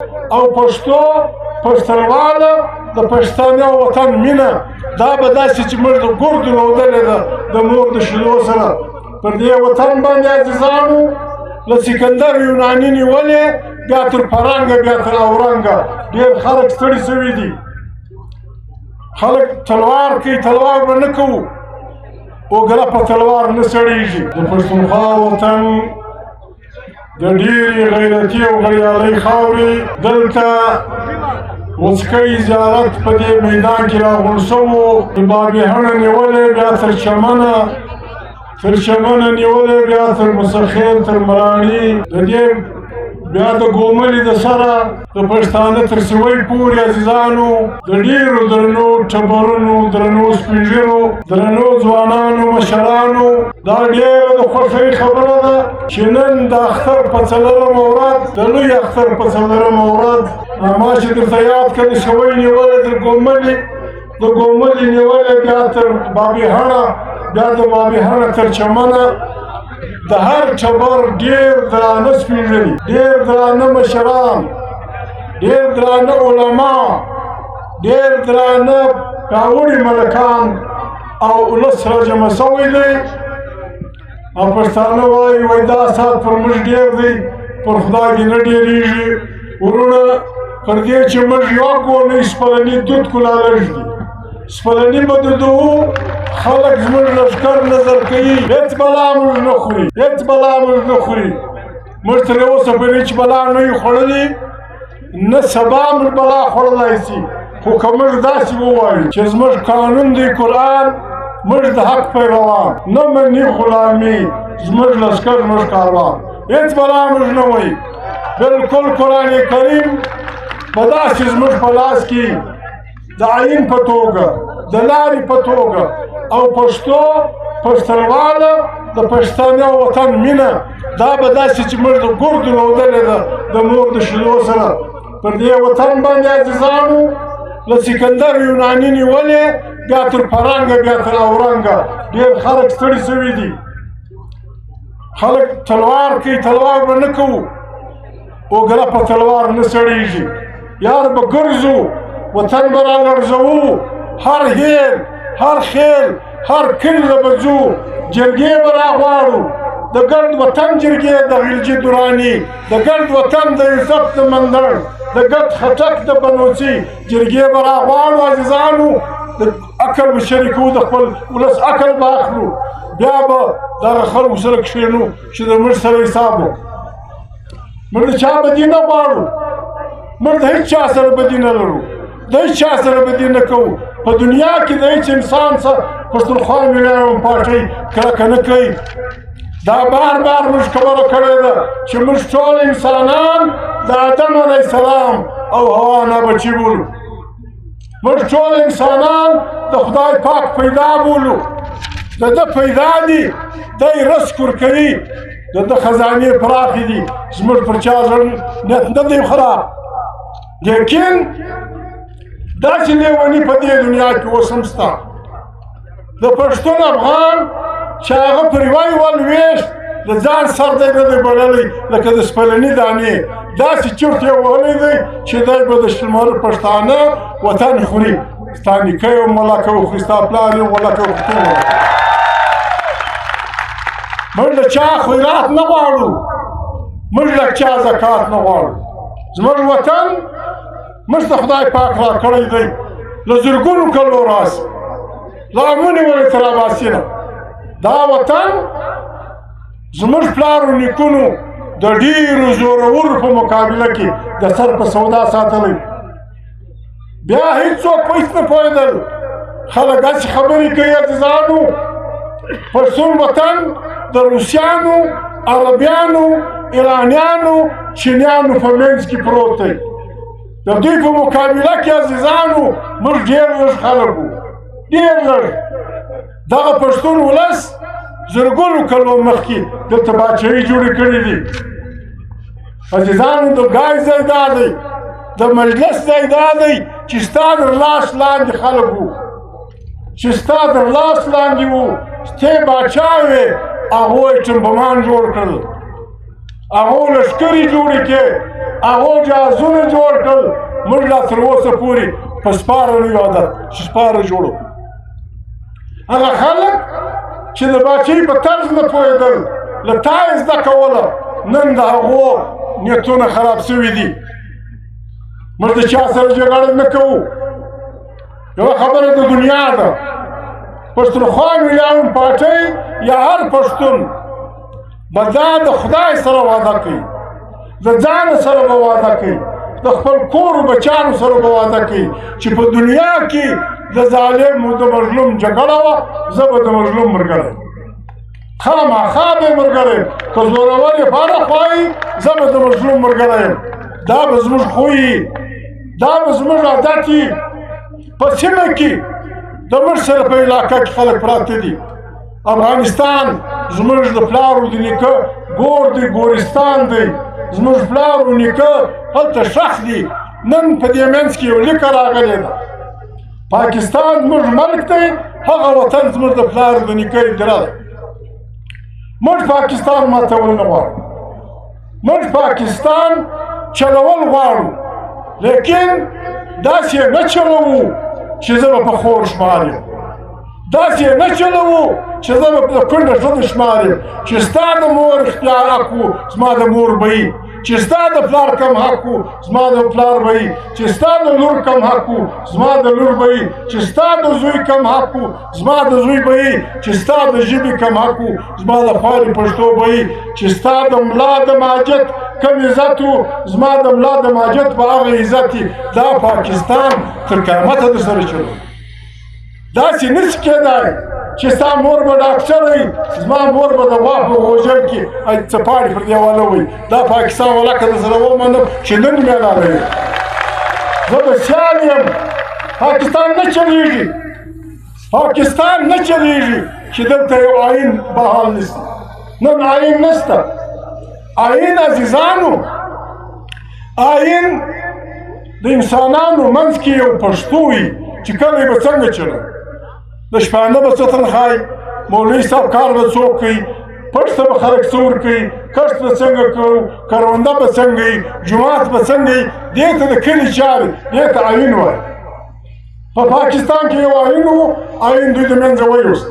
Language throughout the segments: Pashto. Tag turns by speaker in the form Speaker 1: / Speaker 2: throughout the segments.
Speaker 1: او پښتو پښتونواله د پښتانه وطن مینه دا به داسې چې موږ د ګردو لودلې ده د مور د شیدو سره پر دې وطن باندې عزیزانو له سکندر یوناني نیولې بیا تر فرنګه بیا تر اورنګه ډېر خلک ستړي سوي دي خلک تلوار کوي تلوار به نه کوو اوګره په تلوار نه سړېږي د پښتونخوا وطن د ډېرې غیرتي او غریالۍ خاورې دلته وڅکۍ زیارت په دې میدان کې راغونډ شوو د بابېهڼه نیولې بیا تر چمنه نیولې بیا تر مسخیل تر مراڼي د دې بیا د ګوملې د سره د پښتانه تر سوی پورې عزیزانو د ډېرو درنو ټبرونو درنو سپین ږیرو درنو ځوانانو مشرانو دا ډېره د خوښۍ خبره ده چې نن د اختر په څلورمه ورځ د لوی اختر په څلورمه ورځ ما چې درته یاد کړې سوی نیولې د ګوملې نیولې بیا تر بابېهڼه بیا د بابېهڼه تر چمنه د هر ټبر ډېر درانه سپین ږیري ډېر درانه مشران ډېر درانه علما ډېر درانه پیاوړي ملکان او ولس راجمع سوی دی او پښتانه وایي دا ساعت پر موږ ډېر دی پر خدای دې نه ډېرېږي ورونه پر دې چې موږ یوه ګولۍ سپلني دود کلا لږ دي سپلني به دودوو خلک زموږ لښکر نظر کوي هېڅ بلا موږ نه خوري موږ تر اوسه پورې چې بلا نه وي خوړلې نه سبا موږ بلا خوړلی سي خو که موږ داسې ووایو چې زموږ قانون دی قرآن موږ د حق پیروان نه مني غلامي زموږ لښکر زموږ کاروان هېڅ بلا موږ نه وایي بلکل قرآن کریم په داسې زموږ په لاس کې د عین په توګه د لارې په توګه او پښتو پښتونواله د پښتانه وطن مینه دا به داسې چې موږ د ګردو لودلې ده د مور د شیدو سره پر دې وطن باندې عزیزانو له سکندر یوناني نیولې بیا تر فرنګه بیا تر اورنګه ډېر خلک ستړي سوي دي خلک تلوار کوي تلوار به نه کوو اوګره په تلوار نه سړېږي یار به ګرځو وطن به رالړزوو هر هیل هر خیل هر کلي له به ځو جرګې به راغواړو د ګرد وطن جرګې د غلجي دراني د ګرد وطن د یوسف د مندړ د ګرد خټک د بنوڅي جرګې به راغواړو عزیزانو د عقل به شریکو د خپل ولس عقل به اخلو بیا به دغه خلکو سره کښېنو چې د موږ سره حساب وکړو موږ د چا بدي نه غواړو موږ د هېڅ چا سره بدي نه لرو د هېڅ چا سره بدي نه کوو په دنیا کې د هېڅ انسان سره پښتونخوا ملي پارټۍ کرکه نه کوي دا بار موږ خبره کړې ده چې موږ ټول انسانان د آدم علیه السلام او حوا نه بچي بولو موږ ټول انسانان د خدای پاک پیدا بولو د ده پیدا دي دی رزق ورکوي د ده خزانې پراخې دي زموږ پر چا زړه نیت نه دی خراب لیکن داسې لیوني په دې دنیا کې اوس هم شته د پښتون افغان چې هغه پر یوه لویشت د ځان سر دی نه دی بللی لکه د سپلني دانې داسې چورت یې وهلی دی چې دی به د شلمر پښتانه وطن خوري ستا نیکه یې ملکه وخوري ستا پلار یې ملکه وخوري موږ له چا خیرات نه غواړو موږ له چا زکات نه غواړو زموږ وطن موږ ته خدای پاک را کړی دی له زرګونو کلو راځي لامونې ولې تر اباسي نه دا وطن زموږ پلارو نیکونو د ډېرو زورورو په مقابله کې د سر په سودا ساتلی بیا هېڅوک په هېڅ نه پوهېدل خلک هسې خبرې کوي عزیزانو پښتون وطن د روسیانو عربیانو ایرانیانو چینیانو په منځ کې پروت دی د دوی په مقابله کې عزیزانو موږ ډېر لږ خلک وو ډېر لږ دغه پښتون ولس زرګونو کلو مخکې دلته باچاهۍ جوړې کړې دي عزیزانو د ګای ځای دا دی د مجلس ځای دا دی چې ستا تر لاس لاندې خلک وو چې ستا تر لاس لاندې وو ته باچا وې هغوی ټمبمان جوړ کړل هغو لښکرې جوړې کړې، هغو جهازونه جوړ کړل. موږ لا تر اوسه پورې په سپاره نه یو عادت چې سپاره جوړو. هغه خلک چې د باچۍ په طرز نه پوهېدل، له تا یې زده کوله، نن د هغو نیتونه خراب شوي دي. موږ د چا سره جګړه نه کوو. یوه خبره د دنیا ده، پښتونخوا ویلیام پاټۍ یا هر پښتون به دا د خدای سره وعده کوي، د ځان سره به وعده کوي، د خپل کور بچیانو سره به وعده کوي چې په دنیا کې د ظالم او د مظلوم جګړه وه، زه به د مظلوم ملګری یم، خامخا به یې ملګری یم. که زورور یې فارغ وایي، زه به د مظلوم ملګری یم. دا به زموږ خوی، دا به زموږ عادت وي. په سیمه کې د موږ سره په علاقه کې خلک پراته دي. افغانستان زموږ د پلار او د نیکه ګور دی، ګورستان دی. زموږ پلار او نیکه هلته ښخ دي. نن په دې منځ کې یو لیکه راغلې ده، پاکستان زموږ ملک دی، هغه وطن زموږ د پلار او د نیکه اداره ده. موږ پاکستان ماتول نه غواړو، موږ پاکستان چلول غواړو، لیکن داسې یې نه چلوو چې زه به په خور شمار یم، داسې یې نه چلوو چې زه به د کونډه ښځه شمار یم، چې ستا د مور اختیار حق و زما د مور به وي، چې ستا د پلار کم حق و زما د پلار به وي، چې ستا د لور کم حق و زما د لور به وي، چې ستا د زوی کم حق و زما د زوی به وي، چې ستا د ژبې کم حق و زما د خوارې پښتو به وي، چې ستا د ملا د ماجت کم عزت و زما د ملا د ماجت به هغه عزت وي. دا پاکستان تر قیامته در سره چلو. داسې نشي کېدای چې ستا مور به ډاکټر وي، زما مور به د غوا په غوجل کې څپاړې پر دیواله وي. دا پاکستان والا که در سره ومنم چې نن مې لاروي، زه به سیال یم. پاکستان نه چلېږي، پاکستان نه چلېږي چې دلته یو آیین بحال نشي. نن آیین نشته. آیین عزیزانو، آیین د انسانانو منځ کې یو پښتو وي چې کلی به څنګه چلو، د شپانه به څه تنخوایي، مولوي صاحب کار به څوک کوي، پټ ته به خلک څه ورکوي، کښت به څنګه کوو، کرونده به څنګه وي، جومات به څنګه وي. دې ته د کلي چارې، دې ته آیین وایي. په پاکستان کې یو آیین و، آیین دوی د منځه ویوست.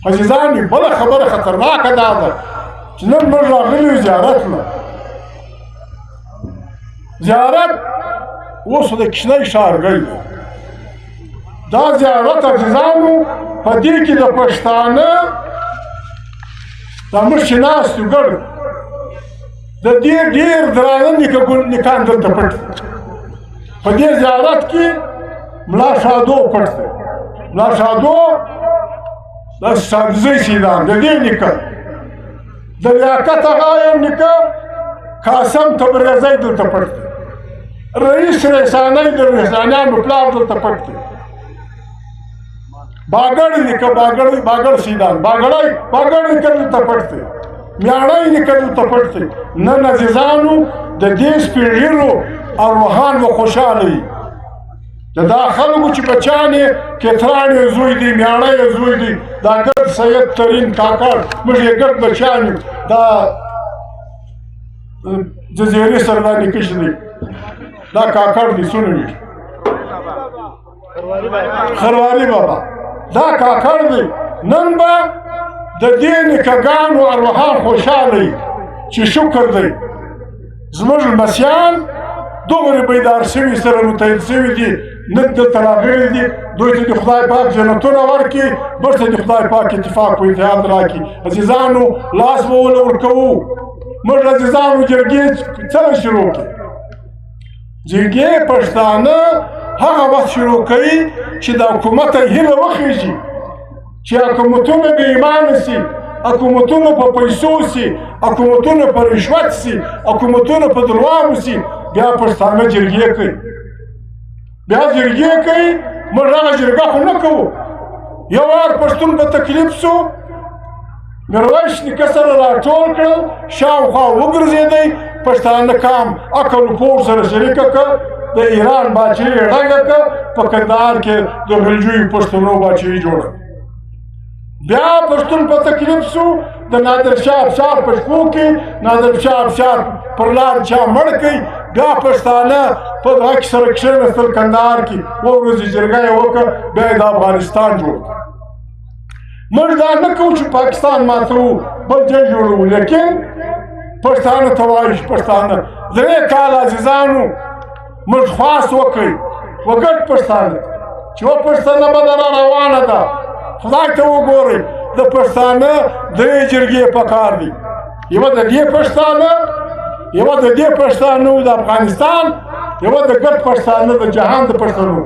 Speaker 1: عزیزانو، بله خبره خطرناکه دا ده چې نن موږ راغلي یو زیارت له. زیارت اوس د کشنۍ ښارګۍ دی. دا زیارت عزیزانو په دې کې د پښتانه دا موږ چې ناست یو ګډ د دې ډېر درانه نیکان دلته پټ دي. په دې زیارت کې ملا شادو پټ دی. ملا شادو د سبزۍ سیدان د دې نیکه، د لیاقت هغه یو نیکه قاسم تبریزی دلته پټ دی. رئیس رسانۍ د رسانیانو پلار دلته پټ دی. باګړ نیکه، باګړ سیدان، باګړ نیکه دلته پټ دی. میاړی نیکه دلته پټ دی. نن عزیزانو د دې سپین ږیرو ارواحان به خوشحاله وي. د دا خلکو چې بچیان یې کتران یې زوی دی، میاړی یې زوی دی، دا ګرد سید ترین کاکړ، موږ یې ګرد بچیان یو. دا جزیرې سره دا نیکه چې دی، دا کاکړ دی، څونه وي خرواري بابا، دا کاکړ دی. نن به د دې نیکهګانو ارواحان خوشحاله وي چې شکر دی زموږ لمسیان دومره بیدار شوي، سره متحد شوي دي، نن دلته راغلي دي. دوی ته د خدای پاک جنتونه ورکړي، موږ ته د خدای پاک اتفاق او اتحاد راکړي. عزیزانو، لاس به وله ورکوو. موږ عزیزانو جرګې څنګه شروع کړي؟ جرګې پښتانه هغه وخت شروع کوي چې د حکومت هیله وخېږي، چې حکومتونه بې ایمانه سي، حکومتونه په پیسو سي، حکومتونه په رشوت سي، حکومتونه په درواغو سي. بیا پښتانه جرګې کوي، بیا جرګې کوي. موږ هغه جرګه خو نه کوو. یو وار پښتون په تکلیف سو، میرویس نیکه سره راټول کړل، شاوخوا وګرځېدی، پښتانه کام عقل و پوه سره شریکه کړه، د ایران باچایي یې ړنګه کړه، په کندهار کې د غلجیو پښتنو باچایي جوړه. بیا پښتون په تکلیف سو، د نادرشاه افشار په شپو کې نادرشاه افشار پر لار چا مړ کړي بیا پښتانه په دغه کې سره کښېنستل کندهار کې اوه ورځې جرګه یې وکړه بیا یې د افغانستان جوړ کړ موږ دا نه کوو چې پاکستان ماتوو بل ځای جوړوو لیکن پښتانه ته وایو چې پښتانه درې کاله عزیزانو موږ خواست وکړئ وګټ پښتانه چې و پښتانه به دره روانه ده خدای ته وګورئ د پښتانه درې جرګې پکار دي یوه د دې پښتانه یوه د دې پښتانه د افغانستان یوه د ګډ پښتانه د جهان د پښتنو